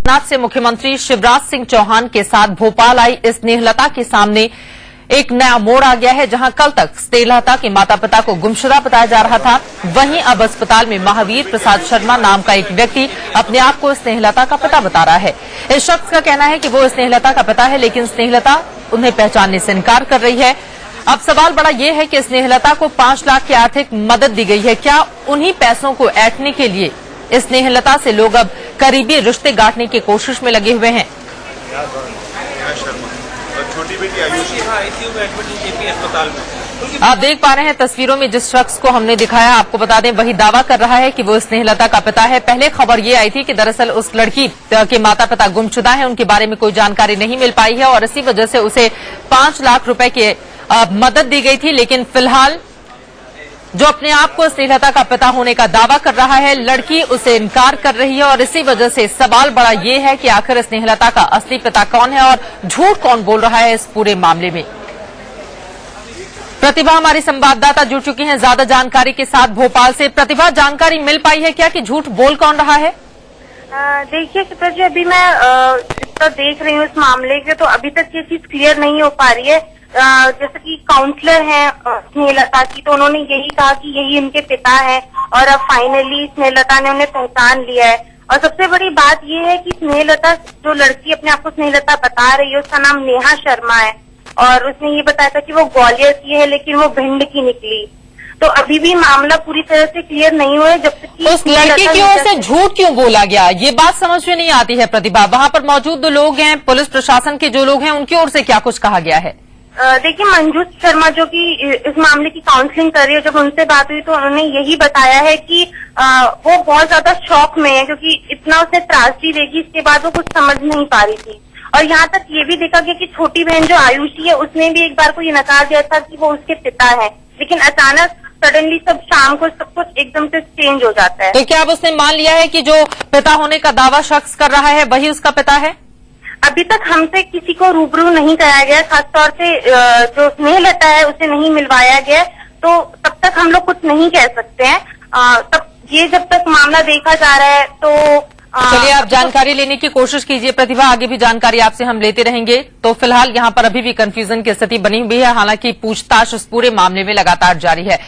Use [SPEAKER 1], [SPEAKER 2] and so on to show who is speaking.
[SPEAKER 1] नाथ से मुख्यमंत्री शिवराज सिंह चौहान के साथ भोपाल आई स्नेहलता के सामने एक नया मोड़ आ गया है। जहां कल तक स्नेहलता के माता पिता को गुमशुदा बताया जा रहा था, वहीं अब अस्पताल में महावीर प्रसाद शर्मा नाम का एक व्यक्ति अपने आप को स्नेहलता का पिता बता रहा है। इस शख्स का कहना है कि वो स्नेहलता का पिता है, लेकिन स्नेहलता उन्हें पहचानने से इनकार कर रही है। अब सवाल बड़ा ये है कि स्नेहलता को 5 लाख की आर्थिक मदद दी गई है। क्या उन्हीं पैसों को ऐंठने के लिए स्नेहलता से लोग अब करीबी रिश्ते गांठने की कोशिश में लगे हुए हैं?
[SPEAKER 2] छोटी बेटी आयुषी अस्पताल में
[SPEAKER 1] आप देख पा रहे हैं तस्वीरों में जिस शख्स को हमने दिखाया, आपको बता दें वही दावा कर रहा है कि वो स्नेहलता का पिता है। पहले खबर ये आई थी कि दरअसल उस लड़की के माता पिता गुमशुदा हैं, उनके बारे में कोई जानकारी नहीं मिल पाई है और इसी वजह से उसे 5 लाख रुपए की मदद दी गई थी। लेकिन फिलहाल जो अपने आप को स्नेहलता का पिता होने का दावा कर रहा है, लड़की उसे इनकार कर रही है और इसी वजह से सवाल बड़ा ये है कि आखिर स्नेहलता का असली पिता कौन है और झूठ कौन बोल रहा है इस पूरे मामले में। प्रतिभा हमारी संवाददाता जुड़ चुकी हैं ज्यादा जानकारी के साथ भोपाल से। प्रतिभा, जानकारी मिल पाई है क्या कि झूठ बोल कौन रहा है?
[SPEAKER 3] देखिए चित्रा जी, अभी मैं जितना देख रही हूँ इस मामले के, तो अभी तक ये चीज क्लियर नहीं हो पा रही है। जैसे कि काउंसलर हैं स्नेहलता की, तो उन्होंने यही कहा कि यही उनके पिता है और अब फाइनली स्नेहलता ने उन्हें पहचान लिया है। और सबसे बड़ी बात यह है कि स्नेहलता, जो लड़की अपने आप को स्नेहलता बता रही है, उसका नाम नेहा शर्मा है और उसने ये बताया था कि वो ग्वालियर की है, लेकिन वो भिंड की निकली। तो अभी भी मामला पूरी तरह से क्लियर नहीं हुआ है। जब तक कि
[SPEAKER 1] उस लड़की की ओर से झूठ क्यों बोला गया, ये बात समझ में नहीं आती है। प्रतिभा, वहां पर मौजूद जो लोग हैं, पुलिस प्रशासन के जो लोग हैं, उनकी ओर से क्या कुछ कहा गया है?
[SPEAKER 3] देखिए, मंजू शर्मा जो कि इस मामले की काउंसलिंग कर रही है, जब उनसे बात हुई तो उन्होंने यही बताया है कि वो बहुत ज्यादा शॉक में है, क्योंकि इतना उसने त्रासदी देखी, इसके बाद वो कुछ समझ नहीं पा रही थी। और यहाँ तक ये भी देखा गया कि छोटी बहन जो आयुषी है, उसने भी एक बार को ये नकार दिया था कि वो उसके पिता है, लेकिन अचानक सडनली सब शाम को सब कुछ एकदम से चेंज हो जाता है।
[SPEAKER 1] तो क्या अब उसने मान लिया है कि जो पिता होने का दावा शख्स कर रहा है वही उसका पिता है?
[SPEAKER 3] अभी तक हमसे किसी को रूबरू नहीं कराया गया, खासतौर से जो स्नेहलता है उसे नहीं मिलवाया गया, तो तब तक हम लोग कुछ नहीं कह सकते हैं। तब ये जब तक मामला देखा जा रहा है तो
[SPEAKER 1] चलिए आप जानकारी लेने की कोशिश कीजिए प्रतिभा, आगे भी जानकारी आपसे हम लेते रहेंगे। तो फिलहाल यहाँ पर अभी भी कंफ्यूजन की स्थिति बनी हुई है, हालांकि पूछताछ इस पूरे मामले में लगातार जारी है।